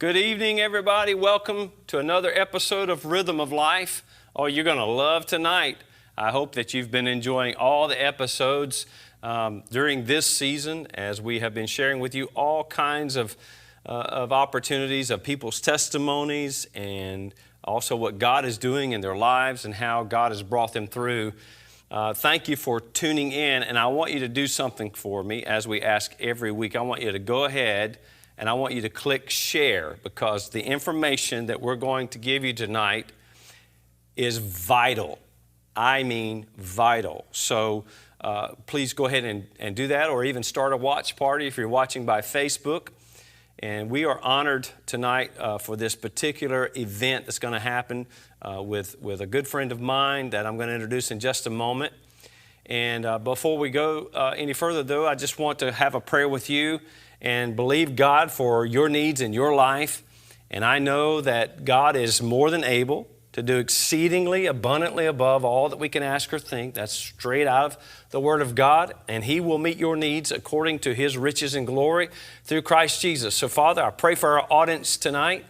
Good evening, everybody. Welcome to another episode of Rhythm of Life. Oh, you're going to love tonight. I hope that you've been enjoying all the episodes during this season as we have been sharing with you all kinds of opportunities of people's testimonies and also what God is doing in their lives and how God has brought them through. Thank you for tuning in, and I want you to do something for me as we ask every week. I want you to go ahead and I want you to click share, because the information that we're going to give you tonight is vital. I mean vital. So please go ahead and do that, or even start a watch party if you're watching by Facebook. And we are honored tonight for this particular event that's going to happen with a good friend of mine that I'm going to introduce in just a moment. And before we go any further, though, I just want to have a prayer with you and believe God for your needs in your life. And I know that God is more than able to do exceedingly abundantly above all that we can ask or think. That's straight out of the Word of God. And He will meet your needs according to His riches and glory through Christ Jesus. So, Father, I pray for our audience tonight,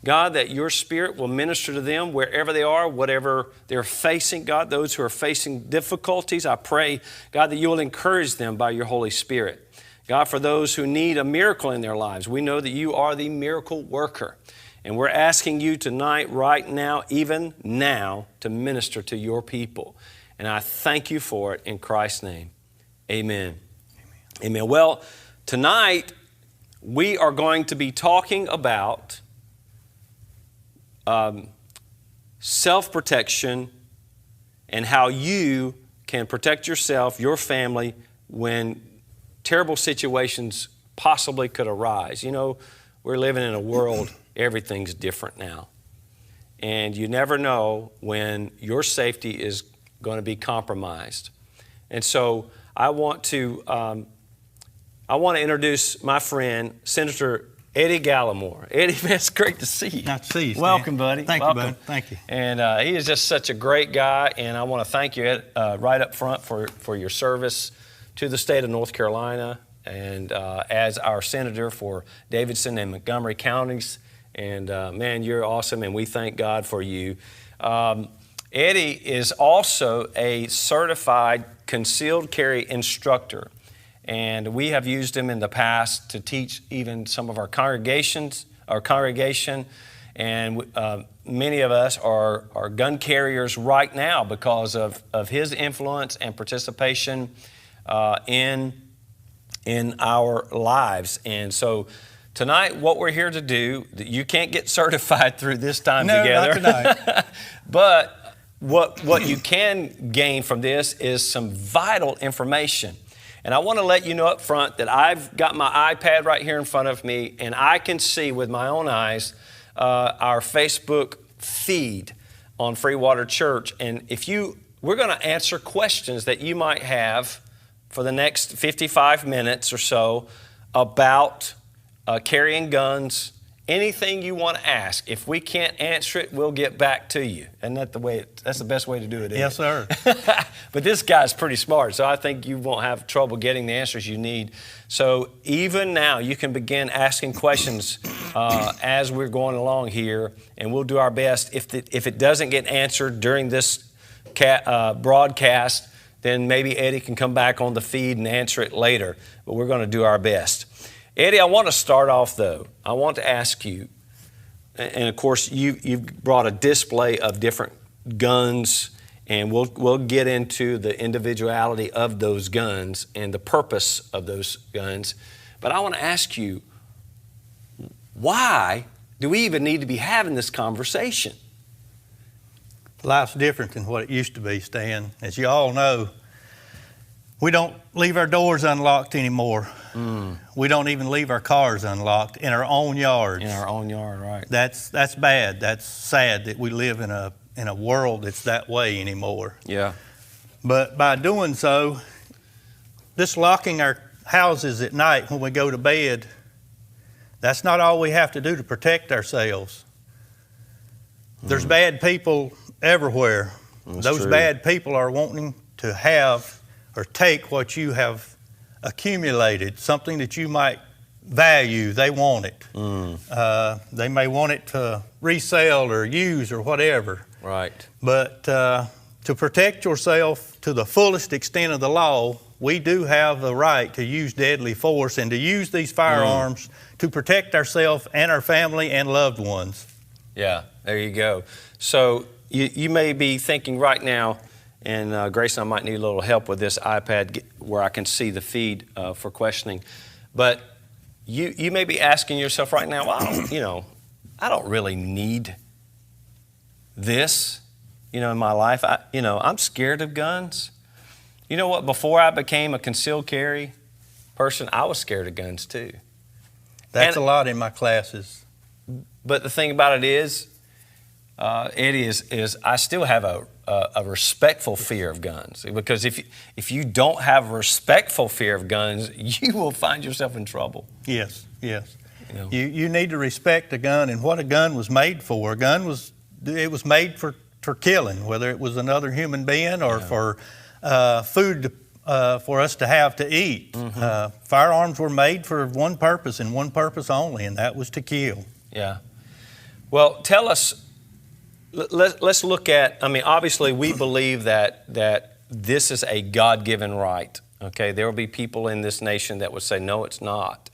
God, that your Spirit will minister to them wherever they are, whatever they're facing. God, those who are facing difficulties, I pray, God, that you will encourage them by your Holy Spirit. God, for those who need a miracle in their lives, we know that you are the miracle worker. And we're asking you tonight, right now, even now, to minister to your people. And I thank you for it in Christ's name. Amen. Amen. Well, tonight we are going to be talking about self-protection and how you can protect yourself, your family, when terrible situations possibly could arise. You know, we're living in a world, everything's different now. And you never know when your safety is going to be compromised. And so I want to introduce my friend, Senator Eddie Gallimore. Eddie, man, it's great to see you. Nice to see you, Stan. Welcome, buddy. Thank you, bud. Thank you. And he is just such a great guy, and I want to thank you right up front for your service to the state of North Carolina, and as our senator for Davidson and Montgomery counties. And man, you're awesome, and we thank God for you. Eddie is also a certified concealed carry instructor, and we have used him in the past to teach even some of our congregation, and many of us are gun carriers right now because of his influence and participation in our lives. And so tonight, what we're here to do, you can't get certified through this time together. No, not tonight. But what you can gain from this is some vital information. And I want to let you know up front that I've got my iPad right here in front of me, and I can see with my own eyes our Facebook feed on Freewater Church. And we're going to answer questions that you might have for the next 55 minutes or so about carrying guns, anything you want to ask. If we can't answer it, we'll get back to you. Isn't that that's the best way to do it, isn't Yes, it? sir. But this guy's pretty smart, so I think you won't have trouble getting the answers you need. So even now, you can begin asking questions as we're going along here, and we'll do our best. If it doesn't get answered during this broadcast, then maybe Eddie can come back on the feed and answer it later. But we're going to do our best. Eddie, I want to start off, though. I want to ask you, and of course, you've brought a display of different guns, and we'll get into the individuality of those guns and the purpose of those guns. But I want to ask you, why do we even need to be having this conversation? Life's different than what it used to be, Stan. As you all know, we don't leave our doors unlocked anymore. We don't even leave our cars unlocked in our own yards. In our own yard, right. That's bad. That's sad that we live in a world that's that way anymore. Yeah. But by doing so, this locking our houses at night when we go to bed, that's not all we have to do to protect ourselves. There's bad people everywhere. Those true. bad people are wanting to have or take what you have accumulated, something that you might value. They want it. They may want it to resell or use or whatever. Right. But to protect yourself to the fullest extent of the law, we do have the right to use deadly force and to use these firearms to protect ourselves and our family and loved ones. Yeah, there you go. So you may be thinking right now, and Grace and I might need a little help with this iPad where I can see the feed for questioning, but you may be asking yourself right now, well, I don't really need this, in my life. I'm scared of guns. You know what? Before I became a concealed carry person, I was scared of guns too. That's a lot in my classes. But the thing about it is, Eddie, is I still have a respectful fear of guns, because if you don't have a respectful fear of guns, you will find yourself in trouble. Yes. You need to respect a gun and what a gun was made for. A gun was made for killing, whether it was another human being or for food for us to have to eat. Firearms were made for one purpose and one purpose only, and that was to kill. Yeah. Well, tell us. Let's look at. Obviously, we believe that this is a God-given right. Okay, there will be people in this nation that would say, no, it's not.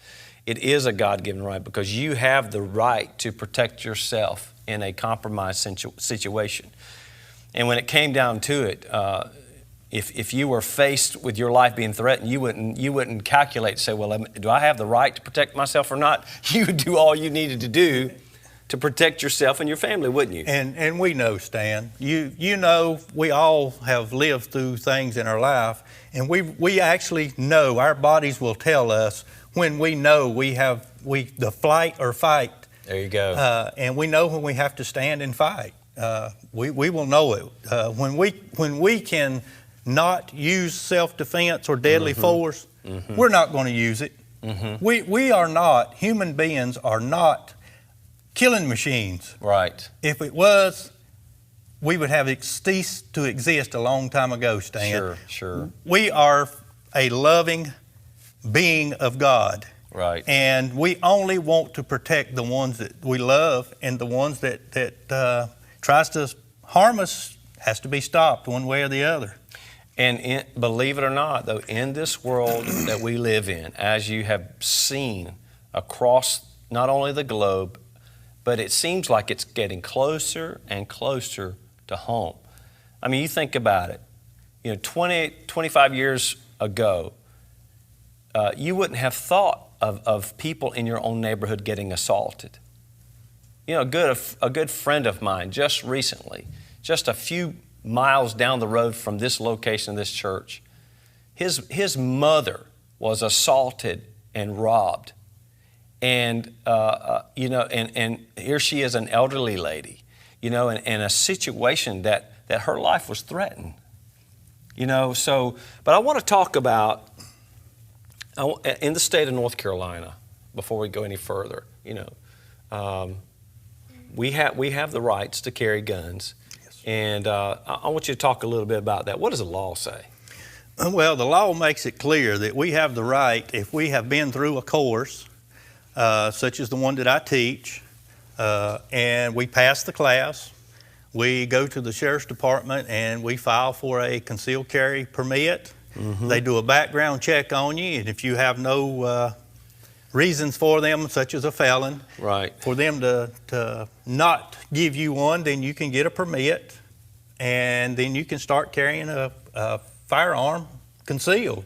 It is a God-given right because you have the right to protect yourself in a compromised situation. And when it came down to it, if you were faced with your life being threatened, you wouldn't calculate, say, well, do I have the right to protect myself or not? You would do all you needed to do to protect yourself and your family, wouldn't you? And we know, Stan, you know, we all have lived through things in our life, and we actually know, our bodies will tell us when we know the flight or fight. There you go. And we know when we have to stand and fight. We will know it. When we can not use self-defense or deadly force, we're not going to use it. We are not, human beings are not killing machines. Right. If it was, we would have ceased to exist a long time ago, Stan. Sure. We are a loving being of God. Right. And we only want to protect the ones that we love, and the ones that tries to harm us has to be stopped one way or the other. And believe it or not, though, in this world that we live in, as you have seen across not only the globe, but it seems like it's getting closer and closer to home. I mean, you think about it. 25 years ago, you wouldn't have thought of people in your own neighborhood getting assaulted. A good friend of mine just recently, just a few miles down the road from this location, this church, his mother was assaulted and robbed. And, and here she is, an elderly lady, in a situation that her life was threatened. But I want to talk about, in the state of North Carolina, before we go any further, we have the rights to carry guns. Yes. And I want you to talk a little bit about that. What does the law say? Well, the law makes it clear that we have the right, if we have been through a course, such as the one that I teach, and we pass the class, we go to the Sheriff's Department and we file for a concealed carry permit. They do a background check on you, and if you have no reasons for them, such as a felon, right, for them to not give you one, then you can get a permit, and then you can start carrying a firearm concealed.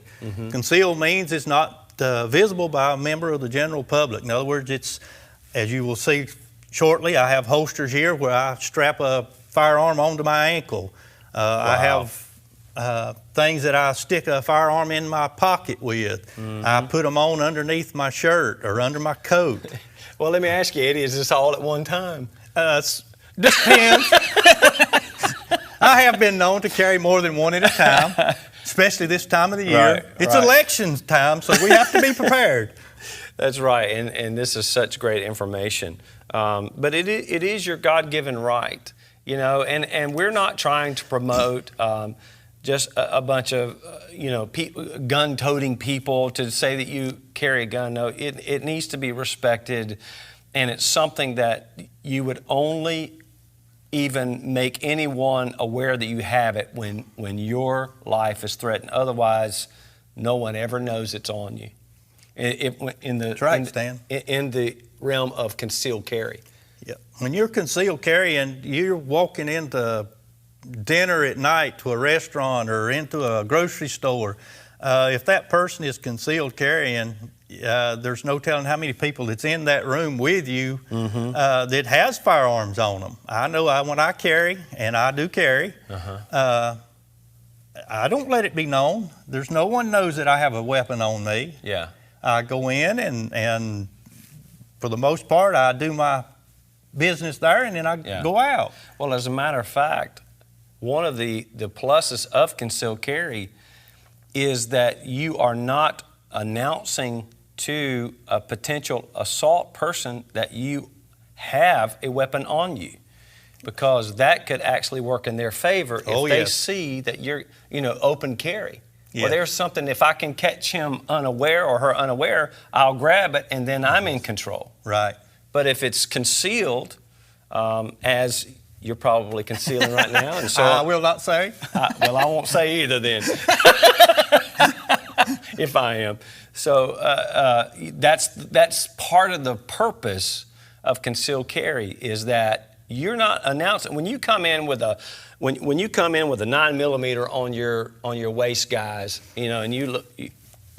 Concealed means it's not visible by a member of the general public. In other words, it's, as you will see shortly, I have holsters here where I strap a firearm onto my ankle. Wow. I have things that I stick a firearm in my pocket with. I put them on underneath my shirt or under my coat. Well, let me ask you, Eddie, is this all at one time? Depends. I have been known to carry more than one at a time, especially this time of the year. Right, it's election time, so we have to be prepared. That's right, and this is such great information. But it is your God-given right, and we're not trying to promote just a bunch of, gun-toting people to say that you carry a gun. No, it needs to be respected, and it's something that you would only even make anyone aware that you have it when your life is threatened. Otherwise, no one ever knows it's on you. In the realm of concealed carry. Yeah. When you're concealed carry and you're walking into dinner at night to a restaurant or into a grocery store, if that person is concealed carrying, there's no telling how many people that's in that room with you that has firearms on them. I know when I carry, and I do carry, I don't let it be known. There's no one knows that I have a weapon on me. Yeah. I go in and for the most part, I do my business there and then I go out. Well, as a matter of fact, one of the pluses of concealed carry is that you are not announcing to a potential assault person that you have a weapon on you, because that could actually work in their favor if they see that you're, open carry. Yeah. Well, there's something, if I can catch him unaware or her unaware, I'll grab it and then I'm in control. Right. But if it's concealed, as you're probably concealing right now. And so I will not say. I won't say either then, if I am. So that's part of the purpose of concealed carry, is that you're not announcing. When you come in with a 9mm on your waist, guys, and you look,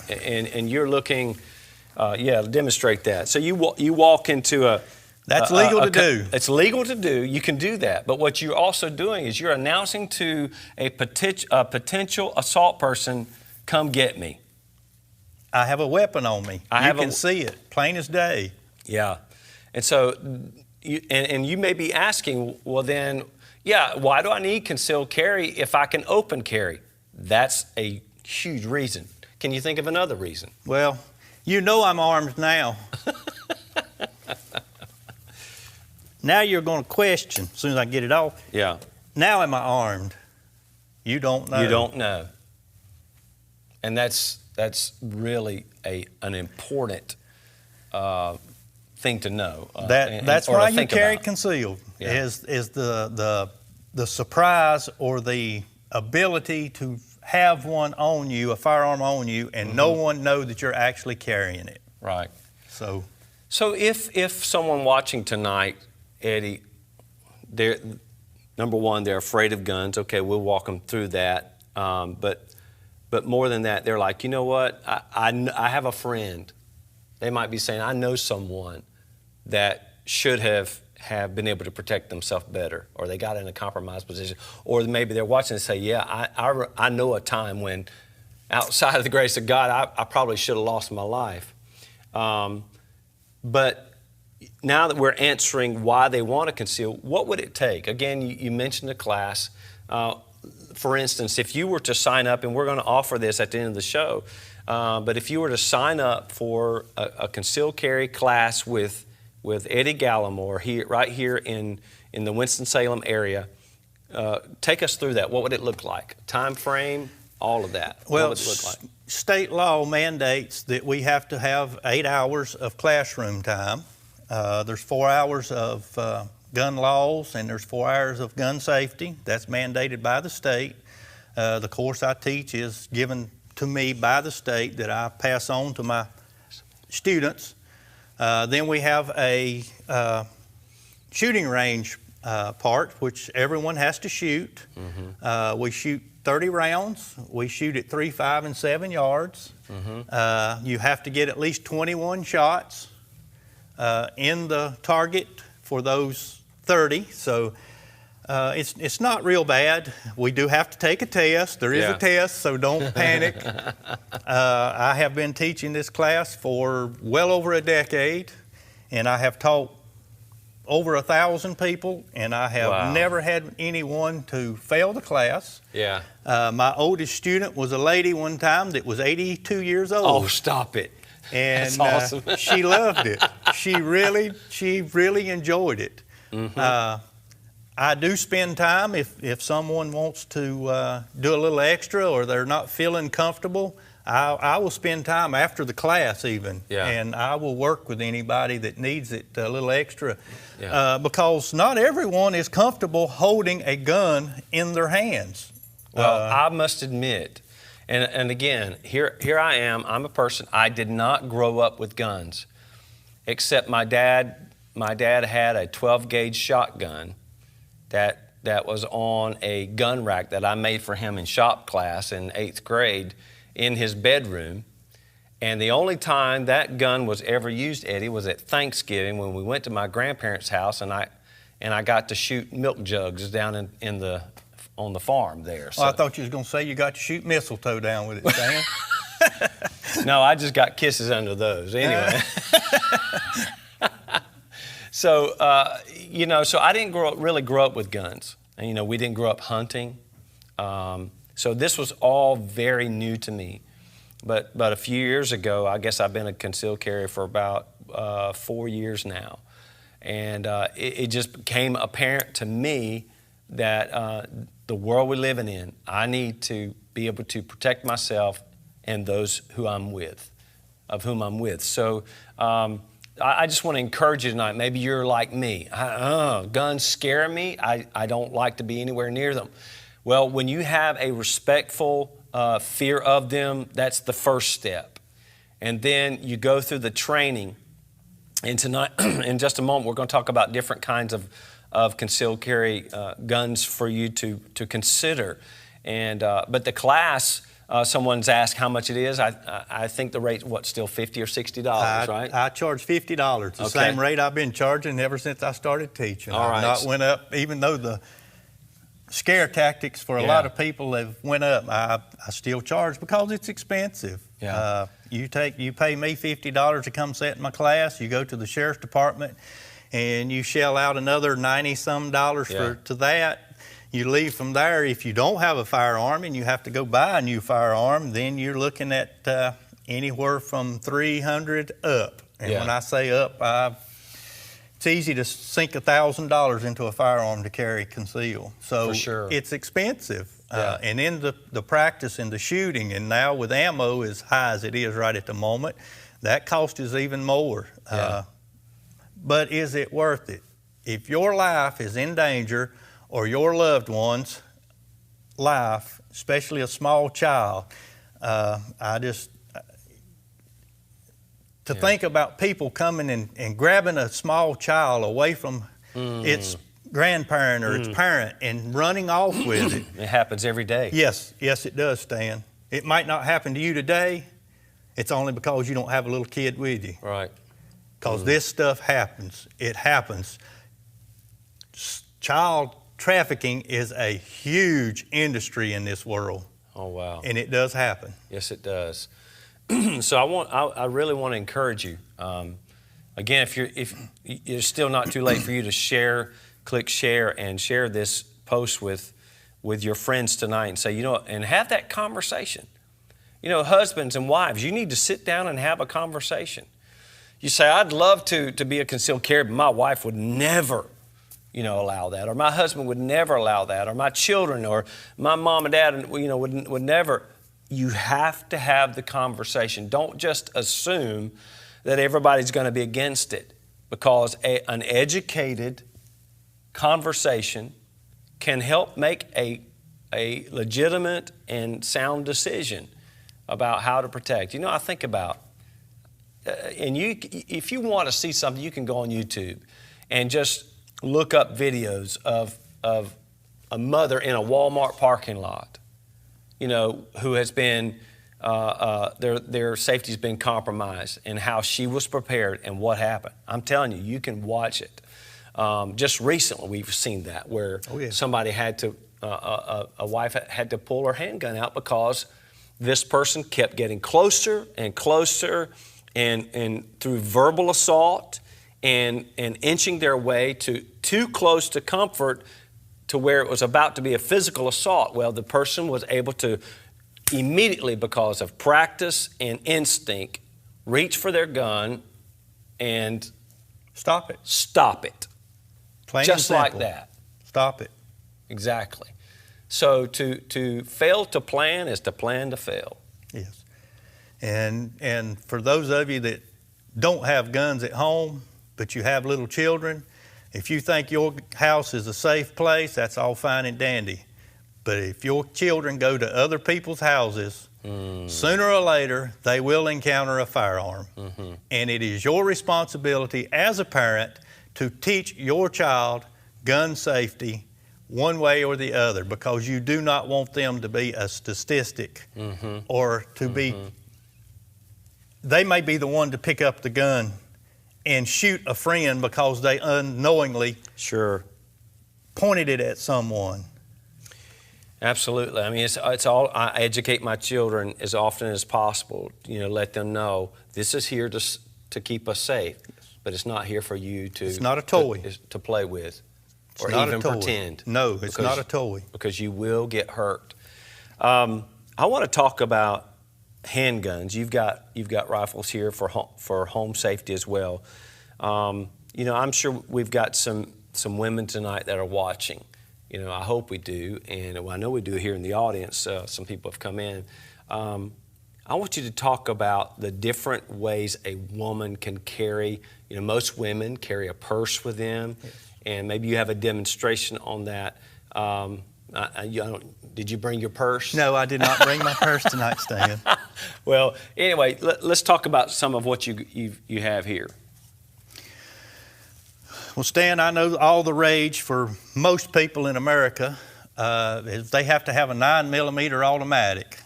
and you're looking, demonstrate that. So you walk into a. That's legal to do. It's legal to do. You can do that. But what you're also doing is you're announcing to a potential assault person, come get me. I have a weapon on me. You can see it, plain as day. Yeah. And so, you may be asking, well then, why do I need concealed carry if I can open carry? That's a huge reason. Can you think of another reason? Well, I'm armed now. Now you're going to question as soon as I get it off. Yeah. Now am I armed? You don't know. You don't know. And that's really an important thing to know. That's why you carry concealed. Is the surprise or the ability to have one on you, a firearm on you, and no one know that you're actually carrying it. Right. So if someone watching tonight, Eddie, number one, they're afraid of guns. Okay, we'll walk them through that. But more than that, they're like, you know what? I have a friend. They might be saying, I know someone that should have been able to protect themselves better, or they got in a compromised position, or maybe they're watching and say, I know a time when, outside of the grace of God, I probably should have lost my life. But now that we're answering why they want to conceal, what would it take? Again, you mentioned a class. For instance, if you were to sign up, and we're going to offer this at the end of the show, but if you were to sign up for a concealed carry class with Eddie Gallimore right here in the Winston-Salem area, take us through that. What would it look like? Time frame, all of that. Well, what would it look like? State law mandates that we have to have 8 hours of classroom time. There's 4 hours of gun laws, and there's 4 hours of gun safety. That's mandated by the state. The course I teach is given to me by the state that I pass on to my students. Then we have a shooting range part, which everyone has to shoot. We shoot 30 rounds. We shoot at 3, 5, and 7 yards. You have to get at least 21 shots in the target for those 30. So it's not real bad. We do have to take a test. There is a test, so don't panic. I have been teaching this class for well over a decade, and I have taught over 1,000 people, and I have never had anyone to fail the class. Yeah. My oldest student was a lady one time that was 82 years old. Oh, stop it. And that's awesome. She loved it. She really enjoyed it. I do spend time if someone wants to do a little extra or they're not feeling comfortable. I will spend time after the class even, and I will work with anybody that needs it a little extra, because not everyone is comfortable holding a gun in their hands. Well, I must admit, and again, here I am. I'm a person. I did not grow up with guns, except my dad. My dad had a 12-gauge shotgun that was on a gun rack that I made for him in shop class in 8th grade in his bedroom. And the only time that gun was ever used, Eddie, was at Thanksgiving when we went to my grandparents' house, and I got to shoot milk jugs down on the farm there. So. Well, I thought you was going to say you got to shoot mistletoe down with it, Stan. No, I just got kisses under those. Anyway. So, so I didn't really grow up with guns. And, we didn't grow up hunting. So this was all very new to me. But a few years ago, I guess I've been a concealed carrier for about 4 years now. And it just became apparent to me that the world we're living in, I need to be able to protect myself and those whom I'm with. So I just want to encourage you tonight. Maybe you're like me. Guns scare me. I don't like to be anywhere near them. Well, when you have a respectful fear of them, that's the first step. And then you go through the training. And tonight, in just a moment, we're going to talk about different kinds of concealed carry guns for you to consider. And but the class, someone's asked how much it is. I think the rate's still $50 or $60, right? I charge $50. The same rate I've been charging ever since I started teaching. All right. Not went up, even though the scare tactics for a lot of people have went up. I still charge because it's expensive. Yeah. You pay me $50 to come sit in my class. You go to the sheriff's department and you shell out another $90-some to that. You leave from there. If you don't have a firearm and you have to go buy a new firearm, then you're looking at anywhere from $300 up. And when I say up, it's easy to sink $1,000 into a firearm to carry conceal. So it's expensive. And in the practice and the shooting, and now with ammo as high as it is right at the moment, that cost is even more. But is it worth it? If your life is in danger or your loved one's life, especially a small child, think about people coming and grabbing a small child away from its grandparent or its parent and running off with it. It happens every day. Yes, it does, Stan. It might not happen to you today. It's only because you don't have a little kid with you. Right. Because this stuff happens. It happens. Child trafficking is a huge industry in this world. Oh, wow. And it does happen. Yes, it does. So I really want to encourage you. Again, if it's still not too late for you to share, click share and share this post with your friends tonight and say, and have that conversation. Husbands and wives, you need to sit down and have a conversation. You say, I'd love to be a concealed carrier, but my wife would never, allow that, or my husband would never allow that, or my children, or my mom and dad, would never. You have to have the conversation. Don't just assume that everybody's going to be against it, because an educated conversation can help make a legitimate and sound decision about how to protect. I think about, if you want to see something, you can go on YouTube and just look up videos of a mother in a Walmart parking lot, who has been, their safety's been compromised, and how she was prepared and what happened. I'm telling you, you can watch it. Just recently, we've seen that where somebody had to, a wife had to pull her handgun out because this person kept getting closer and closer, and through verbal assault and inching their way to too close to comfort, to where it was about to be a physical assault. Well, the person was able to immediately, because of practice and instinct, reach for their gun and stop it. Stop it. Plain just and like simple. that. stop it. Exactly. So to fail to plan is to plan to fail. Yes. And for those of you that don't have guns at home, but you have little children, if you think your house is a safe place, that's all fine and dandy. But if your children go to other people's houses, sooner or later, they will encounter a firearm. Mm-hmm. And it is your responsibility as a parent to teach your child gun safety one way or the other, because you do not want them to be a statistic or to be, they may be the one to pick up the gun and shoot a friend because they unknowingly pointed it at someone. Absolutely. I mean, it's all, I educate my children as often as possible, let them know this is here to keep us safe, but it's not here for you to... It's not a toy. To play with. It's or not even a toy. Pretend. No, it's not a toy. Because you will get hurt. I want to talk about handguns. You've got rifles here for home safety as well. I'm sure we've got some women tonight that are watching. I hope we do, and I know we do here in the audience. Some people have come in. I want you to talk about the different ways a woman can carry. Most women carry a purse with them, and maybe you have a demonstration on that. Did you bring your purse? No, I did not bring my purse tonight, Stan. Well, anyway, let's talk about some of what you have here. Well, Stan, I know all the rage for most people in America is they have to have a 9mm automatic,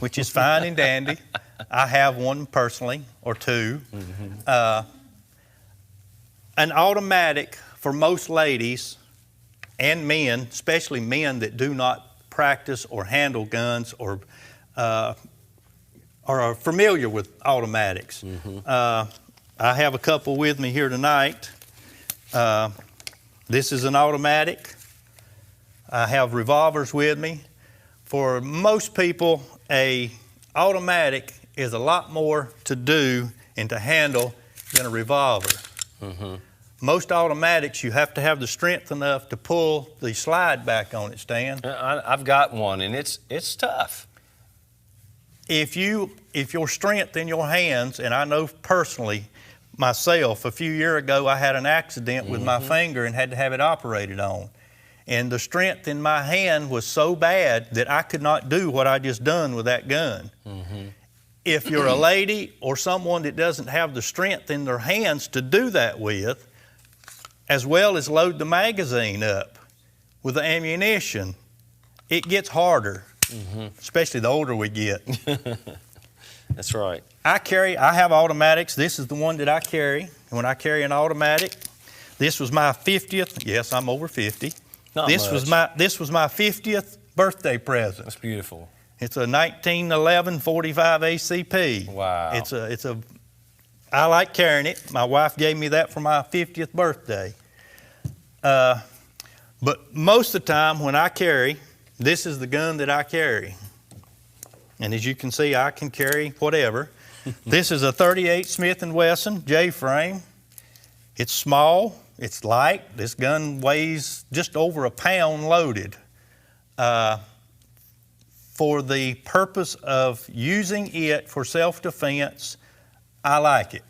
which is fine and dandy. I have one personally, or two. An automatic for most ladies and men, especially men that do not practice or handle guns or are familiar with automatics. I have a couple with me here tonight. This is an automatic. I have revolvers with me. For most people, a automatic is a lot more to do and to handle than a revolver. Most automatics, you have to have the strength enough to pull the slide back on it, Stan. I've got one, and it's tough. If your strength in your hands, and I know personally, myself, a few years ago, I had an accident with my finger and had to have it operated on. And the strength in my hand was so bad that I could not do what I just done with that gun. If you're a lady or someone that doesn't have the strength in their hands to do that with, as well as load the magazine up with the ammunition, it gets harder, especially the older we get. That's right. I have automatics. This is the one that I carry. When I carry an automatic, this was my 50th. Yes, I'm over 50. This was my 50th birthday present. That's beautiful. It's a 1911 45 ACP. Wow. I like carrying it. My wife gave me that for my 50th birthday. But most of the time when I carry, this is the gun that I carry. And as you can see, I can carry whatever. This is a 38 Smith & Wesson J-frame. It's small, it's light. This gun weighs just over a pound loaded. For the purpose of using it for self-defense, I like it.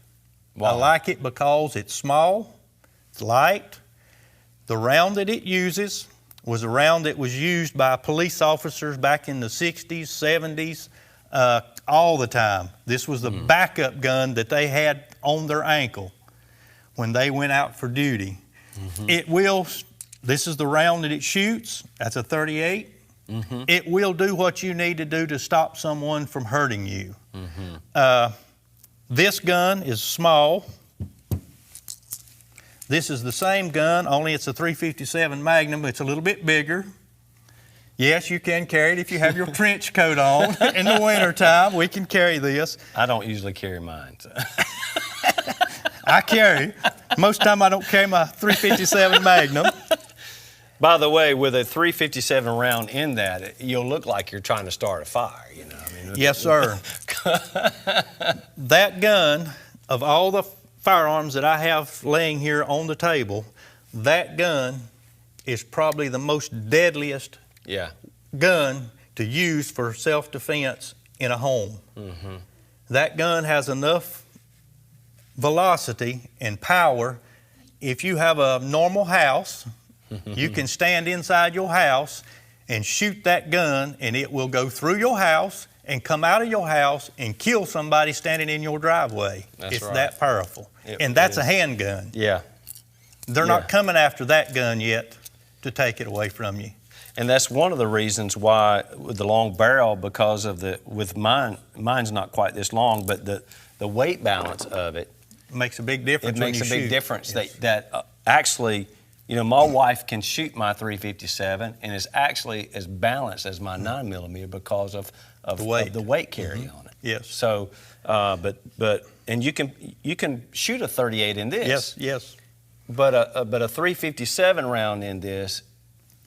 Wow. I like it because it's small, it's light. The round that it uses was a round that was used by police officers back in the 60s, 70s, all the time. This was the backup gun that they had on their ankle when they went out for duty. This is the round that it shoots. That's a 38. It will do what you need to do to stop someone from hurting you. This gun is small. This is the same gun, only it's a .357 Magnum. It's a little bit bigger. Yes, you can carry it if you have your trench coat on. In the wintertime, we can carry this. I don't usually carry mine. So. I carry. Most of the time I don't carry my .357 Magnum. By the way, with a .357 round in that, you'll look like you're trying to start a fire, Yes, sir. That gun, of all the firearms that I have laying here on the table, that gun is probably the most deadliest gun to use for self-defense in a home. Mm-hmm. That gun has enough velocity and power. If you have a normal house, you can stand inside your house and shoot that gun, and it will go through your house and come out of your house and kill somebody standing in your driveway. That's it's right. that powerful. And that's a handgun. Yeah. They're not coming after that gun yet to take it away from you. And that's one of the reasons why with the long barrel, because of mine's not quite this long, but the weight balance of it makes a big difference. It makes a big difference. Yes. That actually, you know, my wife can shoot my .357 and is actually as balanced as my 9mm because of the weight carry on it. Yes. So, and you can shoot a .38 in this. Yes. But a .357 round in this,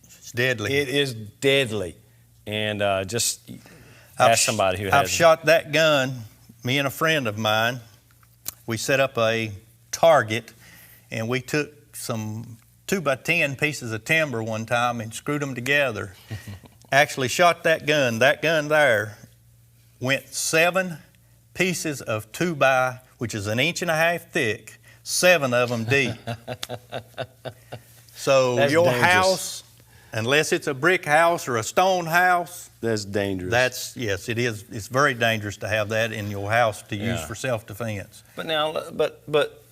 it's deadly. It is deadly, and just ask somebody who has. I've shot that gun. Me and a friend of mine, we set up a target, and we took some 2x10 pieces of timber one time and screwed them together. Actually shot that gun. That gun there went 7 pieces of 2x, which is 1.5 inches thick, 7 of them deep. So that's your dangerous. house, unless it's a brick house or a stone house, that's dangerous. Yes, it is. It's very dangerous to have that in your house to use for self-defense. But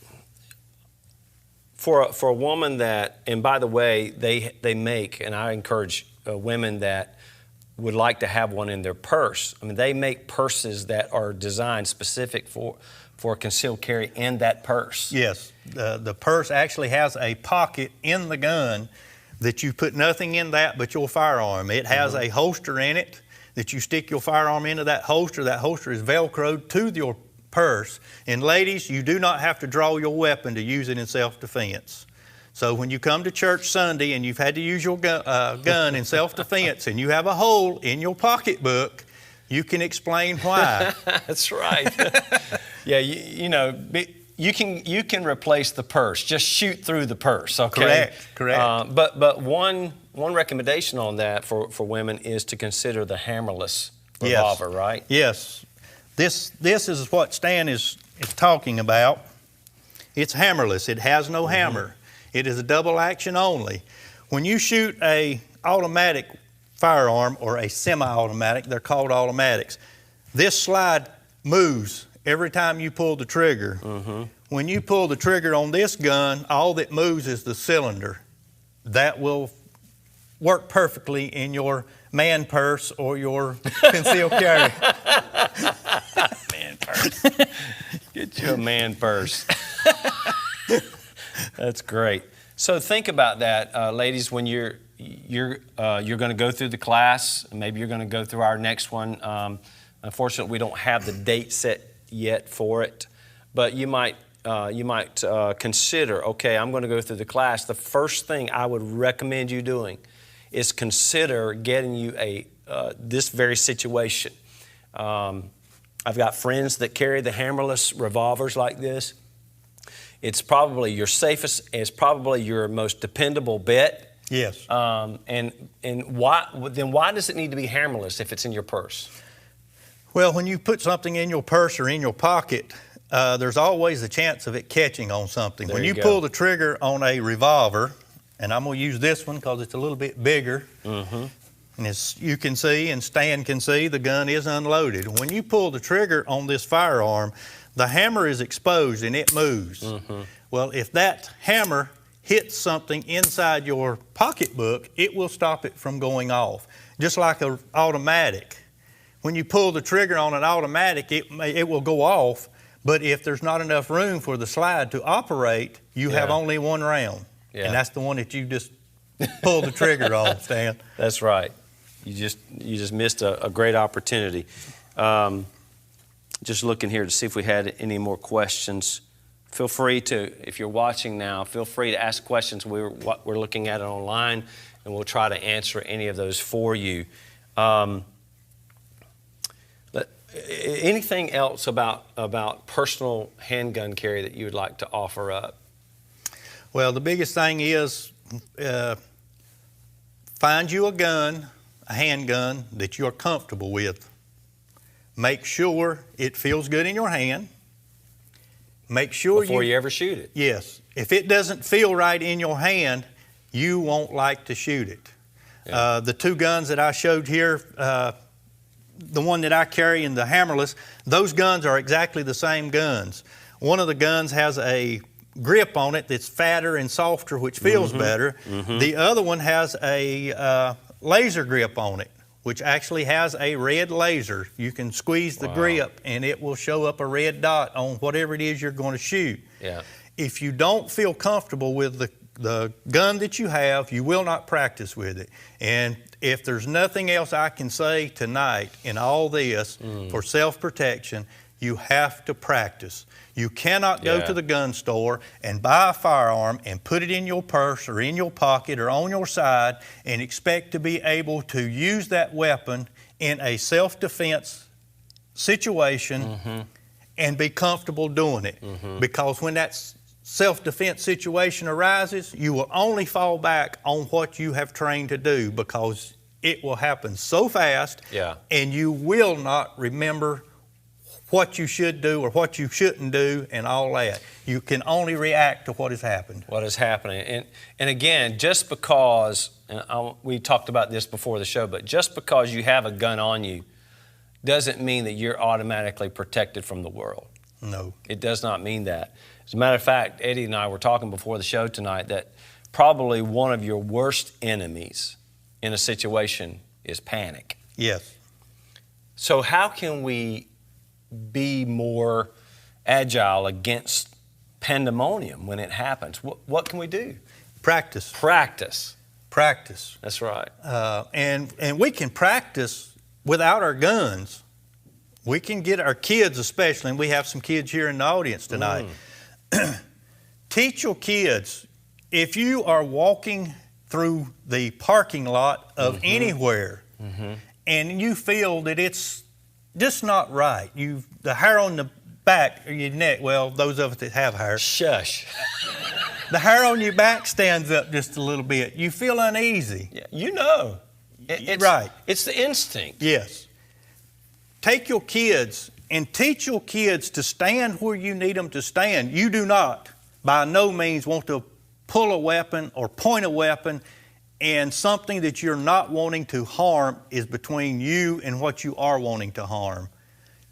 for a woman that, and by the way, they make, and I encourage women that would like to have one in their purse. I mean, they make purses that are designed specific for concealed carry in that purse. Yes, the purse actually has a pocket in the gun that you put nothing in that but your firearm. It has a holster in it that you stick your firearm into that holster. That holster is Velcroed to your purse. And ladies, you do not have to draw your weapon to use it in self-defense. So when you come to church Sunday and you've had to use your gun in self-defense and you have a hole in your pocketbook, you can explain why. That's right. Yeah, you know, you can replace the purse. Just shoot through the purse. Okay. Correct. But one recommendation on that for women is to consider the hammerless revolver, right? Yes. This is what Stan is talking about. It's hammerless. It has no hammer. It is a double action only. When you shoot a automatic firearm or a semi-automatic, they're called automatics, this slide moves every time you pull the trigger. When you pull the trigger on this gun, all that moves is the cylinder. That will work perfectly in your man purse or your concealed carry. Man purse. Get you a man purse. That's great. So think about that, ladies, when you're going to go through the class. Maybe you're going to go through our next one. Unfortunately, we don't have the date set yet for it, but you might consider, okay, I'm going to go through the class. The first thing I would recommend you doing is consider getting you this very situation. I've got friends that carry the hammerless revolvers like this. It's probably your safest, it's probably your most dependable bet. Yes. And why does it need to be hammerless if it's in your purse? Well, when you put something in your purse or in your pocket, there's always a chance of it catching on something. When you pull the trigger on a revolver, and I'm going to use this one because it's a little bit bigger, and as you can see and Stan can see, the gun is unloaded. When you pull the trigger on this firearm, the hammer is exposed and it moves. Well, if that hammer hits something inside your pocketbook, it will stop it from going off. Just like an automatic. When you pull the trigger on an automatic, it will go off, but if there's not enough room for the slide to operate, you have only one round. And that's the one that you just pulled the trigger on, Stan. That's right. You just missed a great opportunity. Just looking here to see if we had any more questions. Feel free to, if you're watching now, feel free to ask questions. We're looking at it online, and we'll try to answer any of those for you. Anything else about personal handgun carry that you would like to offer up? Well, the biggest thing is find you a gun, a handgun that you're comfortable with. Make sure it feels good in your hand. Make sure before you ever shoot it. Yes. If it doesn't feel right in your hand, you won't like to shoot it. Yeah. The two guns that I showed here, the one that I carry and the hammerless, those guns are exactly the same guns. One of the guns has a grip on it that's fatter and softer, which feels better. The other one has a laser grip on it, which actually has a red laser. You can squeeze the grip and it will show up a red dot on whatever it is you're going to shoot. Yeah. If you don't feel comfortable with the gun that you have, you will not practice with it. And if there's nothing else I can say tonight in all this for self-protection, you have to practice. You cannot go to the gun store and buy a firearm and put it in your purse or in your pocket or on your side and expect to be able to use that weapon in a self-defense situation and be comfortable doing it. Because when that self-defense situation arises, you will only fall back on what you have trained to do, because it will happen so fast and you will not remember what you should do or what you shouldn't do and all that. You can only react to what has happened. What is happening. And again, just because, we talked about this before the show, but just because you have a gun on you doesn't mean that you're automatically protected from the world. No. It does not mean that. As a matter of fact, Eddie and I were talking before the show tonight that probably one of your worst enemies in a situation is panic. Yes. So how can we be more agile against pandemonium when it happens? What can we do? Practice. Practice. Practice. That's right. And we can practice without our guns. We can get our kids, especially, and we have some kids here in the audience tonight. Teach your kids, if you are walking through the parking lot of anywhere and you feel that it's just not right, the hair on the back of your neck, well, those of us that have hair. Shush. The hair on your back stands up just a little bit. You feel uneasy. Yeah, you know. It's, right. It's the instinct. Yes. Take your kids and teach your kids to stand where you need them to stand. You do not, by no means, want to pull a weapon or point a weapon, and something that you're not wanting to harm is between you and what you are wanting to harm.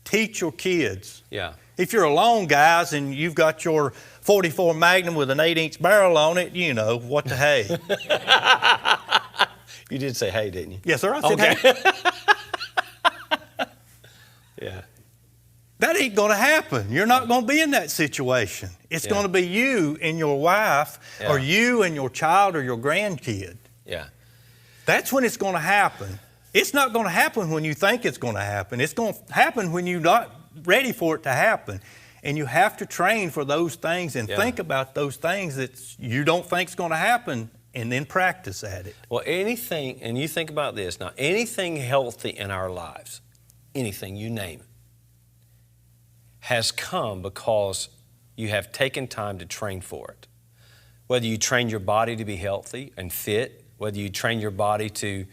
Teach your kids. Yeah. If you're alone, guys, and you've got your 44 Magnum with an 8-inch barrel on it, you know, what the hey. You did say hey, didn't you? Yes, sir. I said hey. Yeah. That ain't going to happen. You're not going to be in that situation. It's going to be you and your wife or you and your child or your grandkid. Yeah. That's when it's going to happen. It's not going to happen when you think it's going to happen. It's going to happen when you're not ready for it to happen. And you have to train for those things and think about those things that you don't think is going to happen, and then practice at it. Well, anything, and you think about this now, anything healthy in our lives, anything, you name it, has come because you have taken time to train for it. Whether you train your body to be healthy and fit, whether you train your body to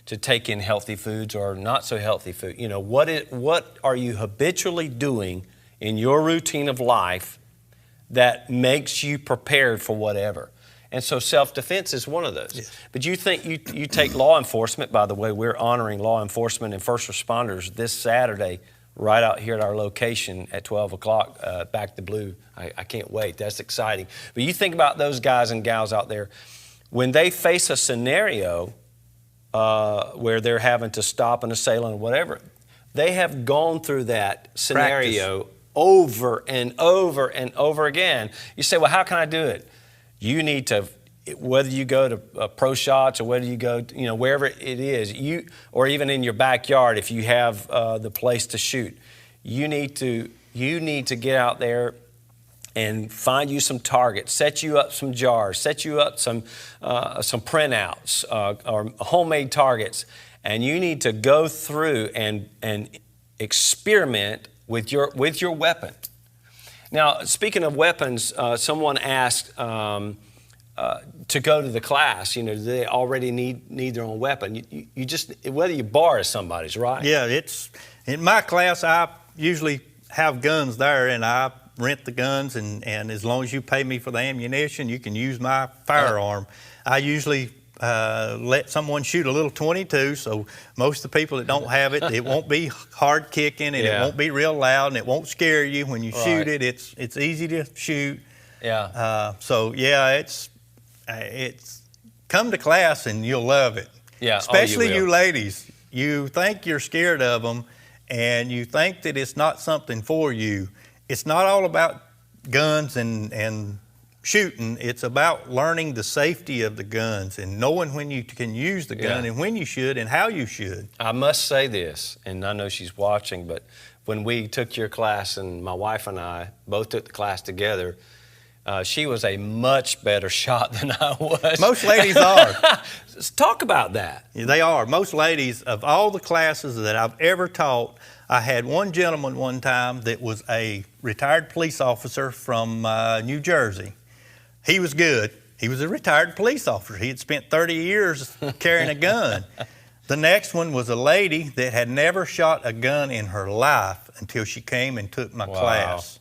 take in healthy foods or not so healthy food, you know, what are you habitually doing in your routine of life that makes you prepared for whatever? And so self-defense is one of those. Yes. But you think you take law enforcement, by the way, we're honoring law enforcement and first responders this Saturday right out here at our location at 12 o'clock, Back to Blue. I can't wait. That's exciting. But you think about those guys and gals out there, when they face a scenario where they're having to stop an assailant or whatever, they have gone through that scenario over and over and over again. You say, well, how can I do it? You need to, whether you go to Pro Shots or whether you go, you know, wherever it is, or even in your backyard, if you have the place to shoot, you need to get out there and find you some targets, set you up some jars, set you up some printouts or homemade targets, and you need to go through and experiment with your weapon. Now, speaking of weapons, someone asked, to go to the class. You know, they already need their own weapon. You just, whether you borrow somebody's, right? Yeah, it's in my class. I usually have guns there, and I rent the guns, and as long as you pay me for the ammunition, you can use my firearm. I usually let someone shoot a little .22, so most of the people that don't have it, it won't be hard kicking, and it won't be real loud, and it won't scare you when you shoot it. It's easy to shoot. Yeah. So yeah, it's come to class and you'll love it. Yeah. Especially you ladies. You think you're scared of them, and you think that it's not something for you. It's not all about guns and shooting. It's about learning the safety of the guns and knowing when you can use the gun and when you should and how you should. I must say this, and I know she's watching, but when we took your class, and my wife and I both took the class together, she was a much better shot than I was. Most ladies are. Let's talk about that. They are. Most ladies, of all the classes that I've ever taught, I had one gentleman one time that was a retired police officer from New Jersey. He was good. He was a retired police officer. He had spent 30 years carrying a gun. The next one was a lady that had never shot a gun in her life until she came and took my class.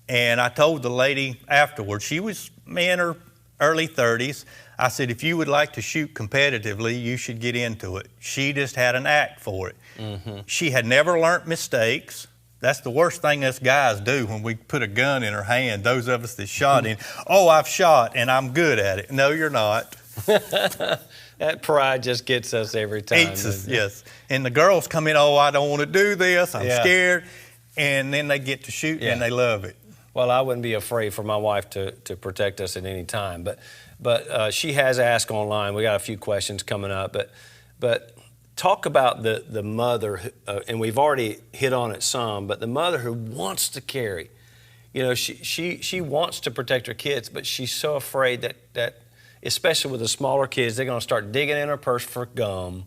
And I told the lady afterwards, she was in her early 30s, I said, if you would like to shoot competitively, you should get into it. She just had an act for it. Mm-hmm. She had never learned mistakes. That's the worst thing us guys do when we put a gun in her hand, those of us that shot in. Oh, I've shot and I'm good at it. No, you're not. That pride just gets us every time. Eats us, yes. And the girls come in, oh, I don't want to do this, I'm scared. And then they get to shoot and they love it. Well, I wouldn't be afraid for my wife to protect us at any time. But she has asked online. We got a few questions coming up. But talk about the mother, and we've already hit on it some, but the mother who wants to carry. You know, she wants to protect her kids, but she's so afraid that especially with the smaller kids, they're going to start digging in her purse for gum,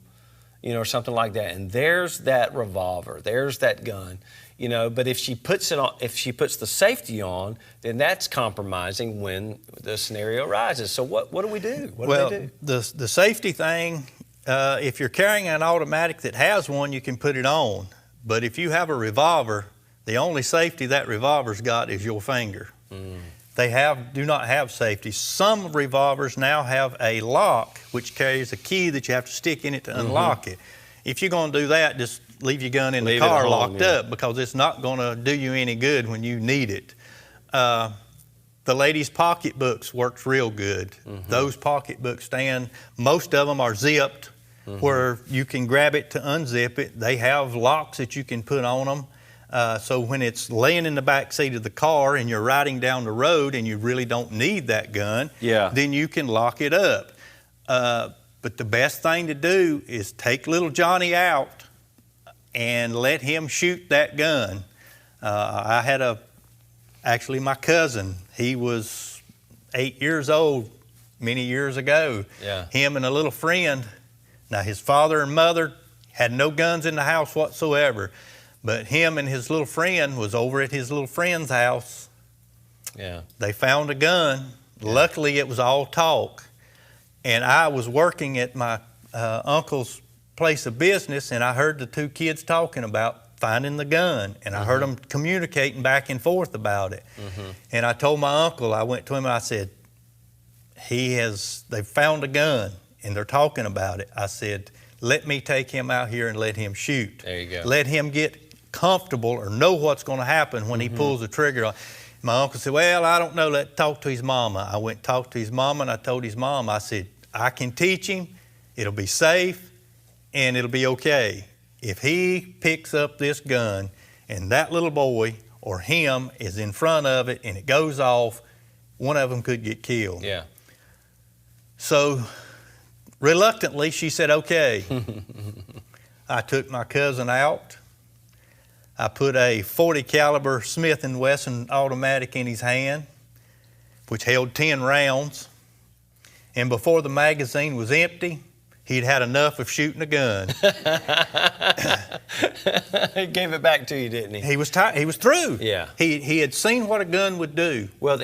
you know, or something like that. And there's that revolver. There's that gun. You know, but if she puts it on, if she puts the safety on, then that's compromising when the scenario arises. So what do we do? What do they do? The safety thing, if you're carrying an automatic that has one, you can put it on. But if you have a revolver, the only safety that revolver's got is your finger. Mm. They do not have safety. Some revolvers now have a lock, which carries a key that you have to stick in it to unlock it. If you're going to do that, just leave your gun in the car locked up, because it's not going to do you any good when you need it. The ladies' pocketbooks works real good. Mm-hmm. Those pocketbooks stand, most of them are zipped, where you can grab it to unzip it. They have locks that you can put on them. So when it's laying in the back seat of the car and you're riding down the road and you really don't need that gun, then you can lock it up. But the best thing to do is take little Johnny out and let him shoot that gun. I had actually my cousin, he was 8 years old many years ago. Yeah. Him and a little friend. Now his father and mother had no guns in the house whatsoever, but him and his little friend was over at his little friend's house. Yeah. They found a gun. Yeah. Luckily it was all talk. And I was working at my uncle's place of business, and I heard the two kids talking about finding the gun, and I heard them communicating back and forth about it. And I told my uncle, I went to him and I said, they found a gun and they're talking about it. I said, let me take him out here and let him shoot. There you go. Let him get comfortable or know what's going to happen when he pulls the trigger. My uncle said, well, I don't know, let's talk to his mama. I went and talked to his mama, and I told his mom, I said, I can teach him, it'll be safe, and it'll be okay. If he picks up this gun and that little boy or him is in front of it and it goes off, one of them could get killed. Yeah. So reluctantly, she said, okay. I took my cousin out. I put a .40 caliber Smith & Wesson automatic in his hand, which held 10 rounds. And before the magazine was empty, he'd had enough of shooting a gun. He gave it back to you, didn't he? He was tired. He was through. Yeah. He had seen what a gun would do. Well,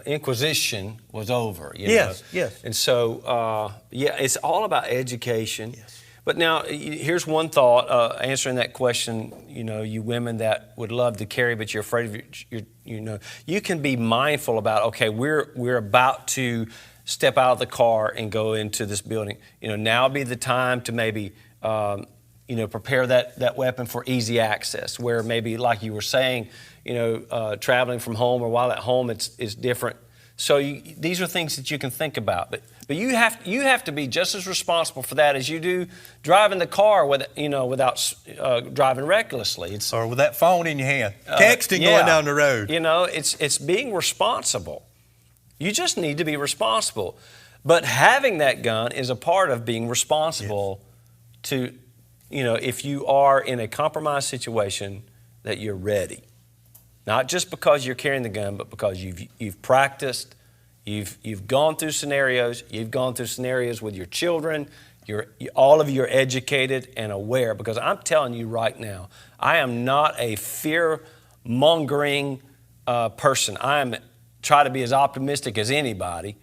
Inquisition was over. Yes. And so, it's all about education. Yes. But now, here's one thought, answering that question, you women that would love to carry, but you're afraid of you can be mindful about, okay, we're about to step out of the car and go into this building. Now would be the time to maybe, prepare that weapon for easy access, where maybe, like you were saying, traveling from home or while at home, it's different. So these are things that you can think about, but you have to be just as responsible for that as you do driving the car without driving recklessly. Or with that phone in your hand, texting going down the road. It's being responsible. You just need to be responsible, but having that gun is a part of being responsible. To, if you are in a compromised situation, that you're ready. Not just because you're carrying the gun, but because you've practiced, you've gone through scenarios, with your children, all of you are educated and aware. Because I'm telling you right now, I am not a fear-mongering person. I try to be as optimistic as anybody,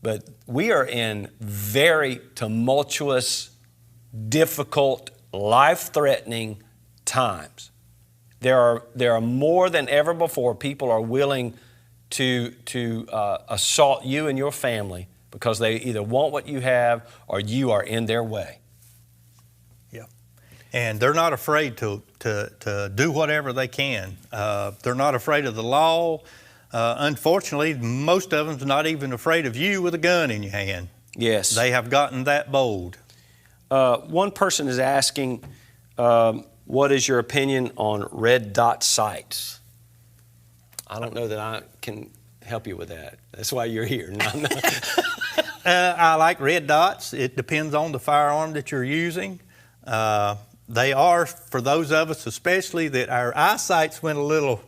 but we are in very tumultuous, difficult, life-threatening times. There are more than ever before people are willing to assault you and your family because they either want what you have or you are in their way. Yeah, and they're not afraid to do whatever they can. They're not afraid of the law. Unfortunately, most of them's not even afraid of you with a gun in your hand. Yes, they have gotten that bold. One person is asking, what is your opinion on red dot sights? I don't know that I can help you with that. That's why you're here. No. I like red dots. It depends on the firearm that you're using. They are, for those of us especially, that our eyesight's went a little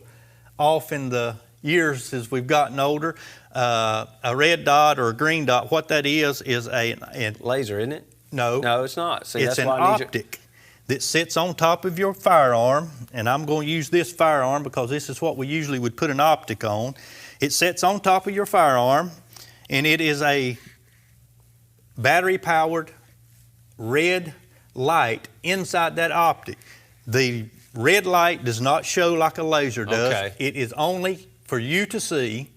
off in the years as we've gotten older. A red dot or a green dot, what that is a laser, isn't it? No, it's not. See, it's an optic that sits on top of your firearm, and I'm going to use this firearm because this is what we usually would put an optic on. It sits on top of your firearm, and it is a battery-powered red light inside that optic. The red light does not show like a laser does. Okay. It is only for you to see,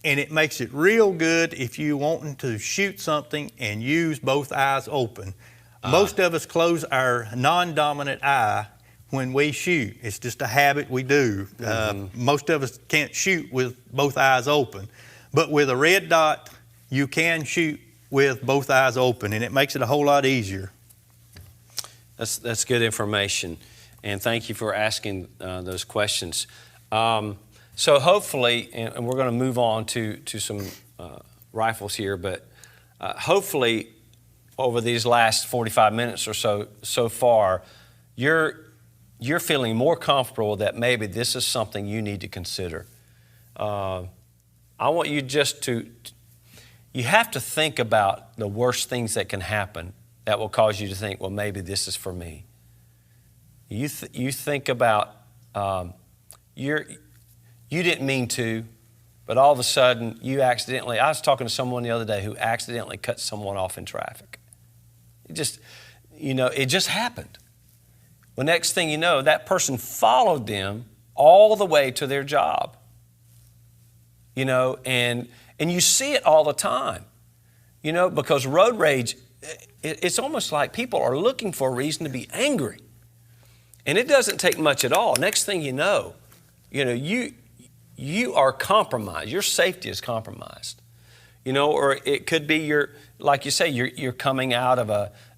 and it makes it real good if you wanting to shoot something and use both eyes open. Most of us close our non-dominant eye when we shoot. It's just a habit we do. Most of us can't shoot with both eyes open. But with a red dot, you can shoot with both eyes open, and it makes it a whole lot easier. That's good information, and thank you for asking those questions. So hopefully, and we're going to move on to some rifles here, but hopefully over these last 45 minutes or so far, you're feeling more comfortable that maybe this is something you need to consider. I want you just you have to think about the worst things that can happen that will cause you to think, well, maybe this is for me. You think about, you didn't mean to, but all of a sudden I was talking to someone the other day who accidentally cut someone off in traffic. It just happened. Well, next thing you know, that person followed them all the way to their job. And you see it all the time, because road rage, it's almost like people are looking for a reason to be angry. And it doesn't take much at all. Next thing you know, you are compromised. Your safety is compromised. Or it could be like you say, you're coming out of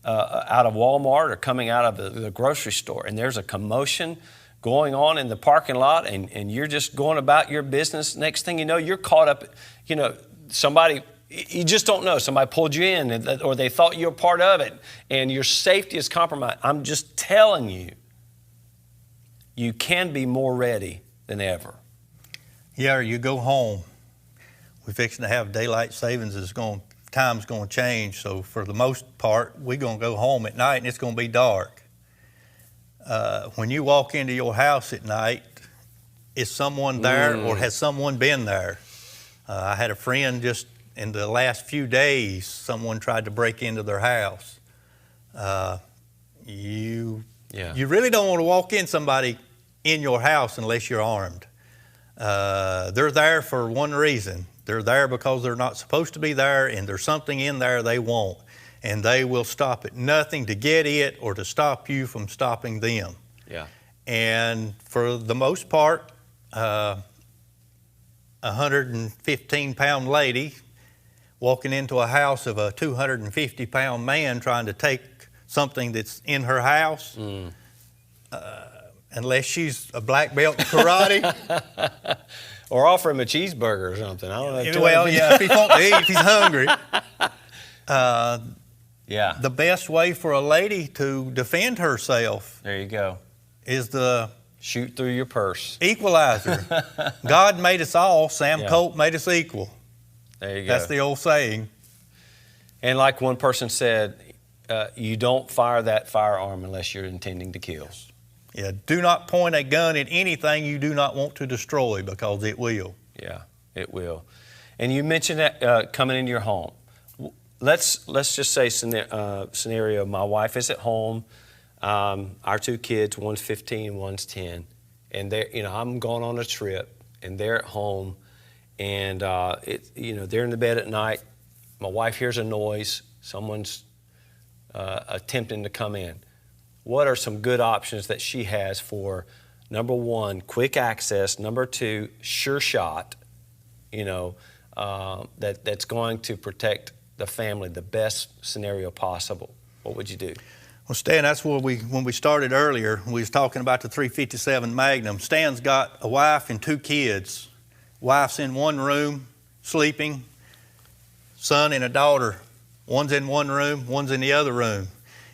Walmart or coming out of the grocery store, and there's a commotion going on in the parking lot, and you're just going about your business. Next thing you know, you're caught up. Somebody, you just don't know. Somebody pulled you in, or they thought you were part of it, and your safety is compromised. I'm just telling you, you can be more ready than ever. Yeah, or you go home. We're fixing to have daylight savings. Time's going to change. So for the most part, we're going to go home at night and it's going to be dark. When you walk into your house at night, is someone there or has someone been there? I had a friend just in the last few days, someone tried to break into their house. You really don't want to walk in somebody in your house unless you're armed. They're there for one reason. They're there because they're not supposed to be there, and there's something in there they want, and they will stop at nothing to get it or to stop you from stopping them. Yeah. And for the most part, 115-pound lady walking into a house of a 250-pound man trying to take something that's in her house, unless she's a black belt in karate. Or offer him a cheeseburger or something. I don't know. Well, yeah, if he wants to eat, if he's hungry. Yeah. The best way for a lady to defend herself, there you go, is the shoot through your purse. Equalizer. God made us all. Sam Colt made us equal. There you go. That's the old saying. And like one person said, you don't fire that firearm unless you're intending to kill. Yeah, do not point a gun at anything you do not want to destroy, because it will. Yeah, it will. And you mentioned that coming into your home. Let's just say scenario. My wife is at home. Our two kids, one's 15, one's 10, and I'm going on a trip, and they're at home, and they're in the bed at night. My wife hears a noise. Someone's attempting to come in. What are some good options that she has for, number one, quick access, number two, sure shot, that's going to protect the family, the best scenario possible? What would you do? Well, Stan, that's where when we started earlier, we was talking about the .357 Magnum. Stan's got a wife and two kids. Wife's in one room sleeping, son and a daughter. One's in one room, one's in the other room.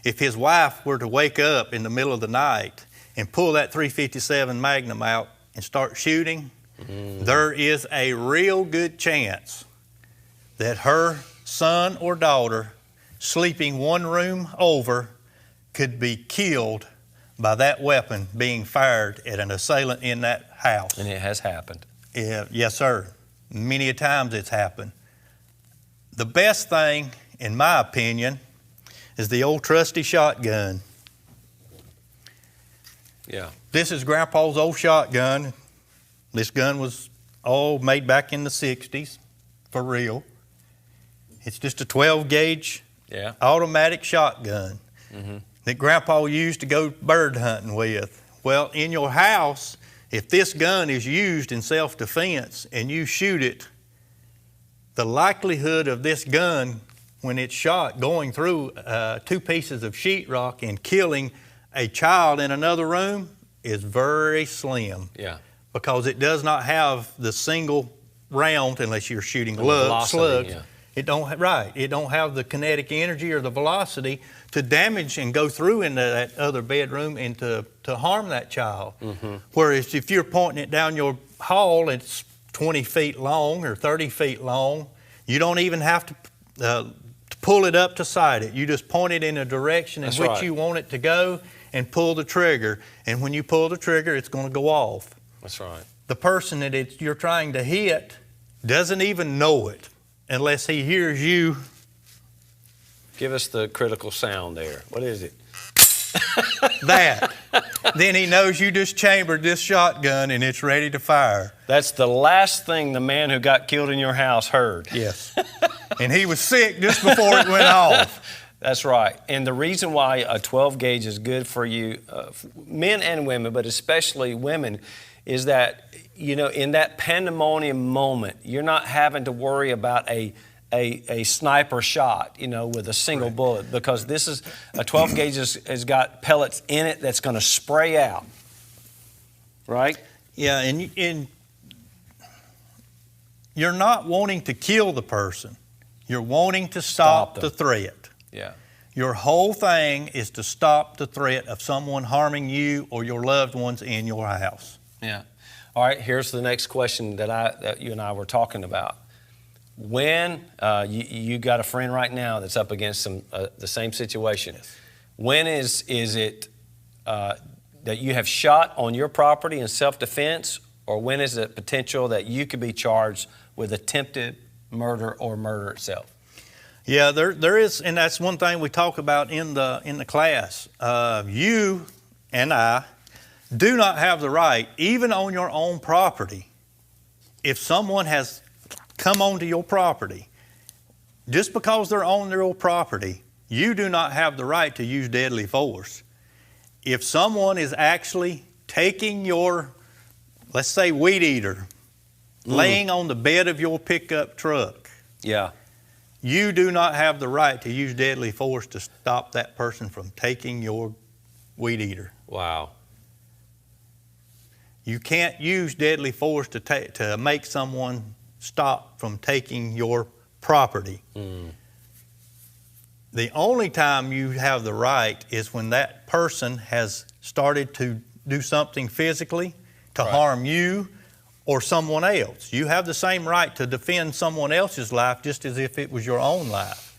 If his wife were to wake up in the middle of the night and pull that .357 Magnum out and start shooting, there is a real good chance that her son or daughter, sleeping one room over, could be killed by that weapon being fired at an assailant in that house. And it has happened. Yeah, yes, sir. Many a times it's happened. The best thing, in my opinion, is the old trusty shotgun. Yeah. This is Grandpa's old shotgun. This gun was all made back in the 60s, for real. It's just a 12-gauge automatic shotgun that Grandpa used to go bird hunting with. Well, in your house, if this gun is used in self-defense and you shoot it, the likelihood of this gun, when it's shot, going through 2 pieces of sheetrock and killing a child in another room is very slim. Yeah. Because it does not have the single round, unless you're shooting slugs. Yeah. It don't have the kinetic energy or the velocity to damage and go through into that other bedroom and to harm that child. Whereas if you're pointing it down your hall, it's 20 feet long or 30 feet long, you don't even have to pull it up to sight it. You just point it in a direction in which you want it to go and pull the trigger. And when you pull the trigger, it's going to go off. That's right. The person that you're trying to hit doesn't even know it unless he hears you. Give us the critical sound there. What is it? That. Then he knows you just chambered this shotgun and it's ready to fire. That's the last thing the man who got killed in your house heard. Yes. And he was sick just before it went off. That's right. And the reason why a 12 gauge is good for you, men and women, but especially women, is that, in that pandemonium moment, you're not having to worry about a sniper shot, with a single bullet, because this is a 12 gauge has got pellets in it that's going to spray out. Right? Yeah, and you're not wanting to kill the person. You're wanting to stop the threat. Yeah. Your whole thing is to stop the threat of someone harming you or your loved ones in your house. Yeah. All right, here's the next question that you and I were talking about. When you got a friend right now that's up against the same situation, when is it that you have shot on your property in self-defense, or when is it potential that you could be charged with attempted murder or murder itself? Yeah, there is, and that's one thing we talk about in the class. You and I do not have the right, even on your own property, if someone has come onto your property, just because they're on their own property, you do not have the right to use deadly force. If someone is actually taking your, let's say, weed eater, laying on the bed of your pickup truck, yeah, you do not have the right to use deadly force to stop that person from taking your weed eater. Wow. You can't use deadly force to make someone stop from taking your property. The only time you have the right is when that person has started to do something physically to harm you or someone else. You have the same right to defend someone else's life just as if it was your own life.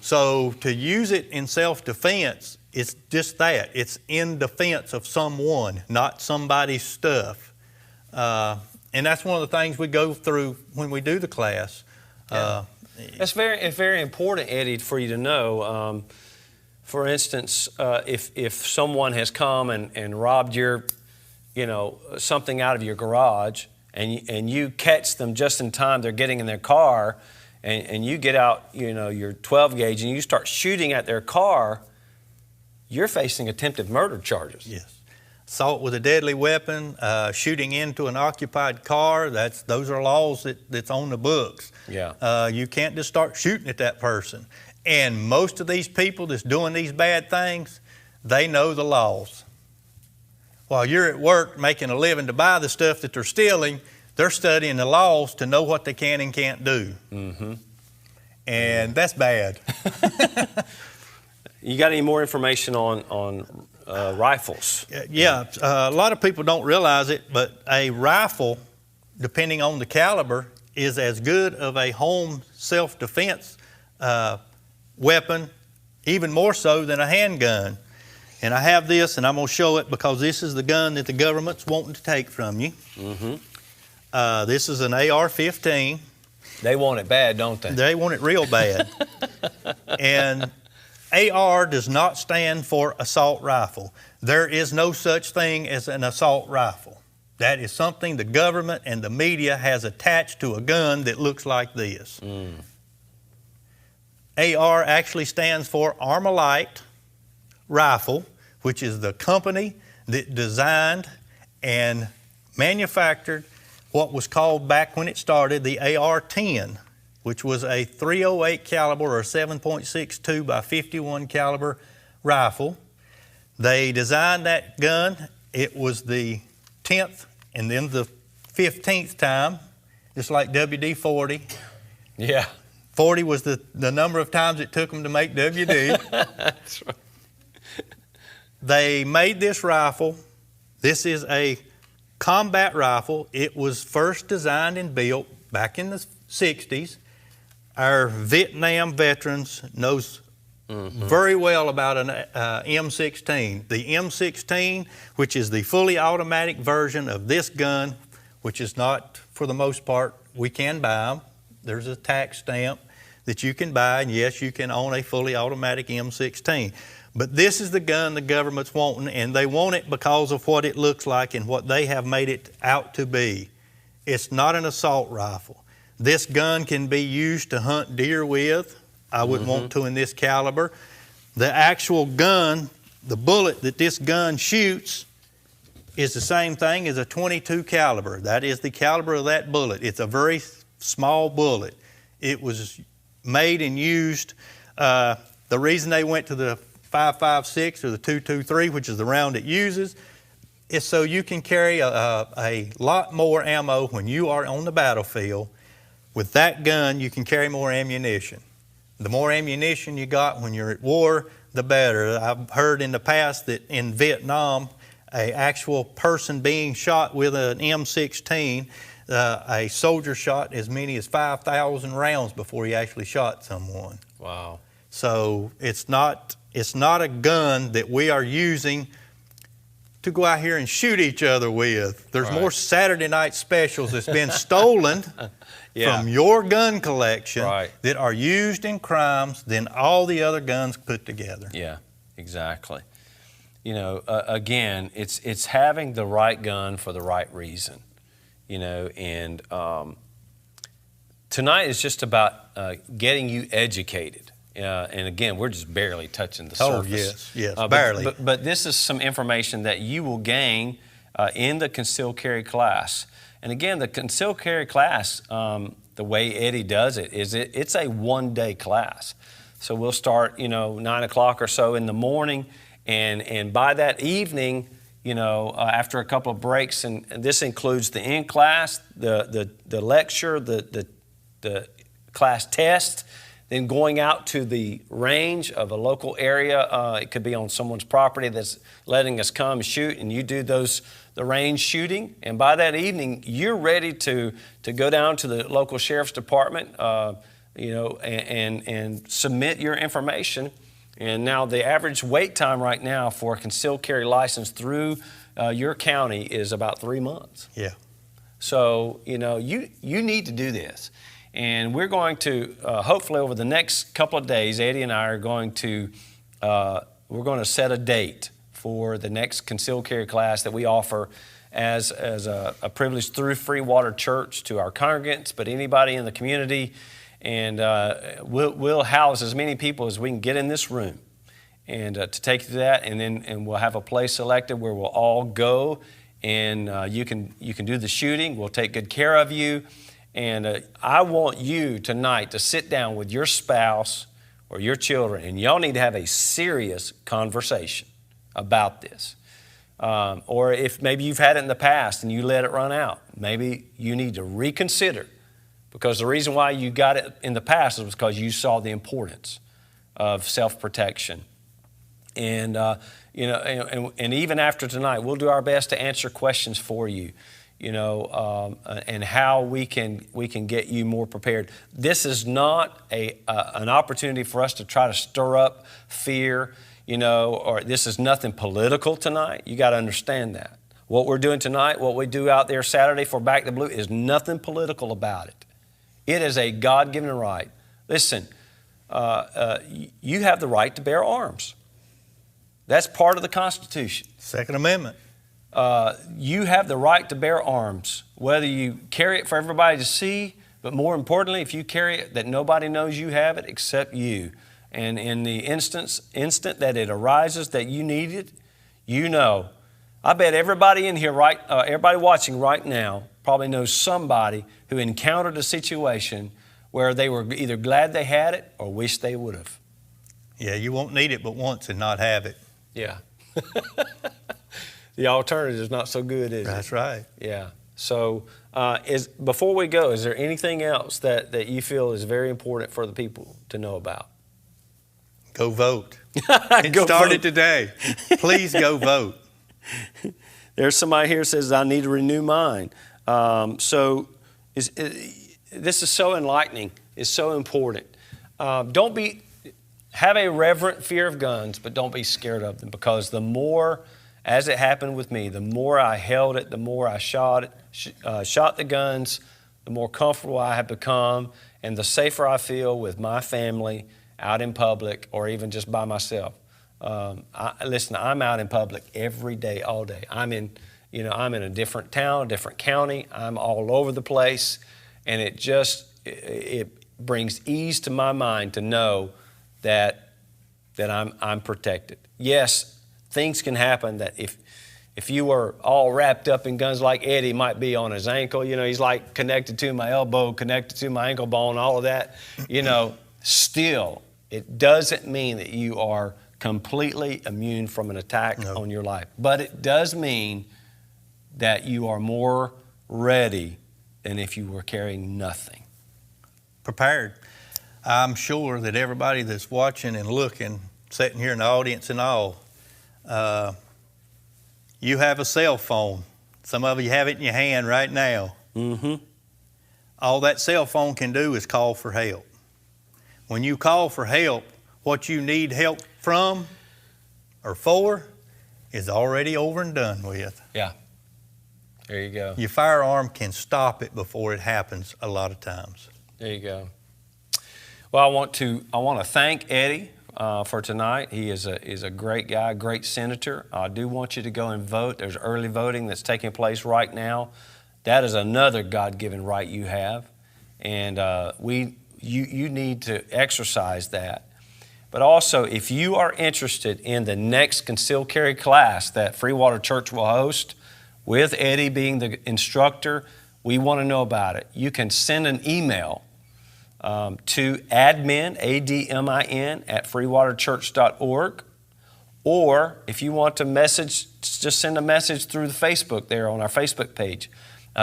So to use it in self-defense, it's just that. It's in defense of someone, not somebody's stuff. And that's one of the things we go through when we do the class. It's very important, Eddie, for you to know. For instance, if someone has come and robbed your, something out of your garage, and you catch them just in time, they're getting in their car, and you get out, your 12 gauge and you start shooting at their car, you're facing attempted murder charges. Yes. Assault with a deadly weapon, shooting into an occupied car, those are laws that's on the books. Yeah. You can't just start shooting at that person. And most of these people that's doing these bad things, they know the laws. While you're at work making a living to buy the stuff that they're stealing, they're studying the laws to know what they can and can't do. And that's bad. You got any more information on rifles? Yeah, a lot of people don't realize it, but a rifle, depending on the caliber, is as good of a home self-defense weapon, even more so than a handgun. And I have this, and I'm going to show it because this is the gun that the government's wanting to take from you. This is an AR-15. They want it bad, don't they? They want it real bad. And AR does not stand for assault rifle. There is no such thing as an assault rifle. That is something the government and the media has attached to a gun that looks like this. AR actually stands for Armalite Rifle, which is the company that designed and manufactured what was called back when it started the AR-10, which was a .308 caliber or 7.62 by 51 caliber rifle. They designed that gun. It was the 10th and then the 15th time, just like WD-40. Yeah. 40 was the number of times it took them to make WD. That's right. They made this rifle. This is a combat rifle. It was first designed and built back in the 60s. Our Vietnam veterans knows very well about an M16. The M16, which is the fully automatic version of this gun, which is not, for the most part, we can buy them. There's a tax stamp that you can buy, and yes, you can own a fully automatic M16. But this is the gun the government's wanting, and they want it because of what it looks like and what they have made it out to be. It's not an assault rifle. This gun can be used to hunt deer with. I wouldn't want to in this caliber. The actual gun, the bullet that this gun shoots, is the same thing as a .22 caliber. That is the caliber of that bullet. It's a very small bullet. It was made and used. The reason they went to the 5.56 or the .223, which is the round it uses, is so you can carry a lot more ammo when you are on the battlefield. With that gun, you can carry more ammunition. The more ammunition you got when you're at war, the better. I've heard in the past that in Vietnam, an actual person being shot with an M16, a soldier shot as many as 5,000 rounds before he actually shot someone. Wow. So it's not a gun that we are using to go out here and shoot each other with. There's more Saturday night specials that's been stolen from your gun collection that are used in crimes than all the other guns put together. Yeah, exactly. You know, again, it's having the right gun for the right reason. You know, and tonight is just about getting you educated. And again, we're just barely touching the surface. Oh, yes, barely. But this is some information that you will gain in the Conceal Carry class. And again, the Conceal Carry class, the way Eddie does it, is it's a one-day class. So we'll start, 9 o'clock or so in the morning, and by that evening, after a couple of breaks, and this includes the in-class, the lecture, the class test, then going out to the range of a local area. It could be on someone's property that's letting us come shoot, and you do the range shooting. And by that evening, you're ready to go down to the local sheriff's department, and submit your information. And now the average wait time right now for a concealed carry license through your county is about 3 months. Yeah. So, you need to do this. And we're going to, hopefully over the next couple of days, Eddie and I are going to, we're going to set a date for the next concealed carry class that we offer as a privilege through Freewater Church to our congregants, but anybody in the community. And we'll house as many people as we can get in this room, and to take you to that, and we'll have a place selected where we'll all go, and you can do the shooting. We'll take good care of you. And I want you tonight to sit down with your spouse or your children, and y'all need to have a serious conversation about this. Or if maybe you've had it in the past and you let it run out, maybe you need to reconsider, because the reason why you got it in the past was because you saw the importance of self-protection. And, and even after tonight, we'll do our best to answer questions for you. And how we can get you more prepared. This is not an opportunity for us to try to stir up fear, or this is nothing political tonight. You got to understand that. What we're doing tonight, what we do out there Saturday for Back the Blue, is nothing political about it. It is a God-given right. Listen, you have the right to bear arms. That's part of the Constitution. Second Amendment. You have the right to bear arms, whether you carry it for everybody to see, but more importantly, if you carry it that nobody knows you have it except you. And in the instant that it arises that you need it, I bet everybody in here, everybody watching right now probably knows somebody who encountered a situation where they were either glad they had it or wish they would have. Yeah, you won't need it but once and not have it. Yeah. The alternative is not so good, is it? That's right. Yeah. So before we go, is there anything else that you feel is very important for the people to know about? Go vote. It started today. Please go vote. There's somebody here who says, I need to renew mine. This is so enlightening. It's so important. Have a reverent fear of guns, but don't be scared of them, because the more, as it happened with me, the more I held it, the more I shot the guns, the more comfortable I have become, and the safer I feel with my family out in public, or even just by myself. Listen, I'm out in public every day, all day. I'm in a different town, a different county. I'm all over the place, and it brings ease to my mind to know that I'm protected. Yes, things can happen that if you were all wrapped up in guns like Eddie might be on his ankle, he's like connected to my elbow, connected to my ankle bone, all of that, still, it doesn't mean that you are completely immune from an attack on your life. But it does mean that you are more ready than if you were carrying nothing. Prepared. I'm sure that everybody that's watching and looking, sitting here in the audience and all, you have a cell phone. Some of you have it in your hand right now. Mm-hmm. All that cell phone can do is call for help. When you call for help, what you need help from or for is already over and done with. Yeah. There you go. Your firearm can stop it before it happens a lot of times. There you go. Well, I want to thank Eddie for tonight. He is a great guy, great senator. I do want you to go and vote. There's early voting that's taking place right now. That is another God-given right you have, and you need to exercise that. But also, if you are interested in the next Conceal Carry class that Freewater Church will host, with Eddie being the instructor, we want to know about it. You can send an email to admin, ADMIN, at freewaterchurch.org. Or if you want to message, just send a message through the Facebook there on our Facebook page.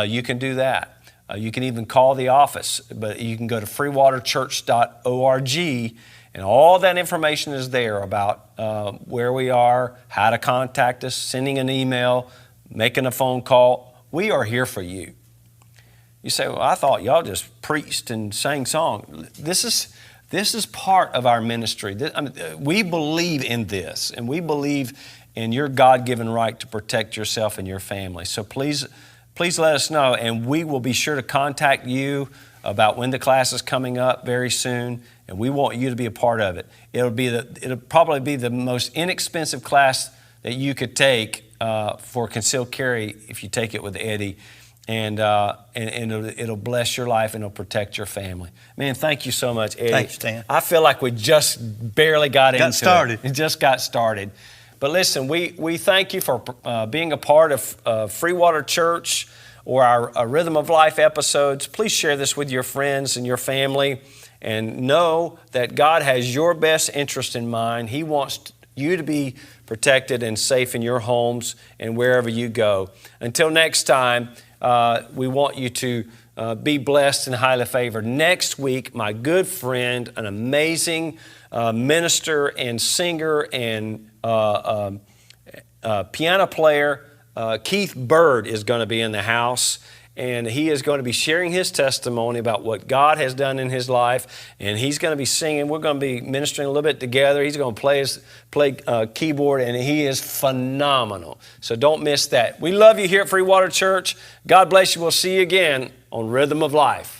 You can do that. You can even call the office, but you can go to freewaterchurch.org, and all that information is there about where we are, how to contact us, sending an email, making a phone call. We are here for you. You say, well, I thought y'all just preached and sang songs. This is part of our ministry. We believe in this, and we believe in your God-given right to protect yourself and your family. So please let us know, and we will be sure to contact you about when the class is coming up very soon, and we want you to be a part of it. It'll probably be the most inexpensive class that you could take for Conceal Carry if you take it with Eddie, and it'll bless your life and it'll protect your family. Man, thank you so much, Eddie. Thanks, Dan. I feel like we just barely got into started. it. It just got started. But listen, we thank you for being a part of Freewater Church or our Rhythm of Life episodes. Please share this with your friends and your family, and know that God has your best interest in mind. He wants you to be protected and safe in your homes and wherever you go. Until next time, we want you to be blessed and highly favored. Next week, my good friend, an amazing minister and singer and piano player, Keith Bird, is going to be in the house. And he is going to be sharing his testimony about what God has done in his life. And he's going to be singing. We're going to be ministering a little bit together. He's going to play keyboard, and he is phenomenal. So don't miss that. We love you here at Freewater Church. God bless you. We'll see you again on Rhythm of Life.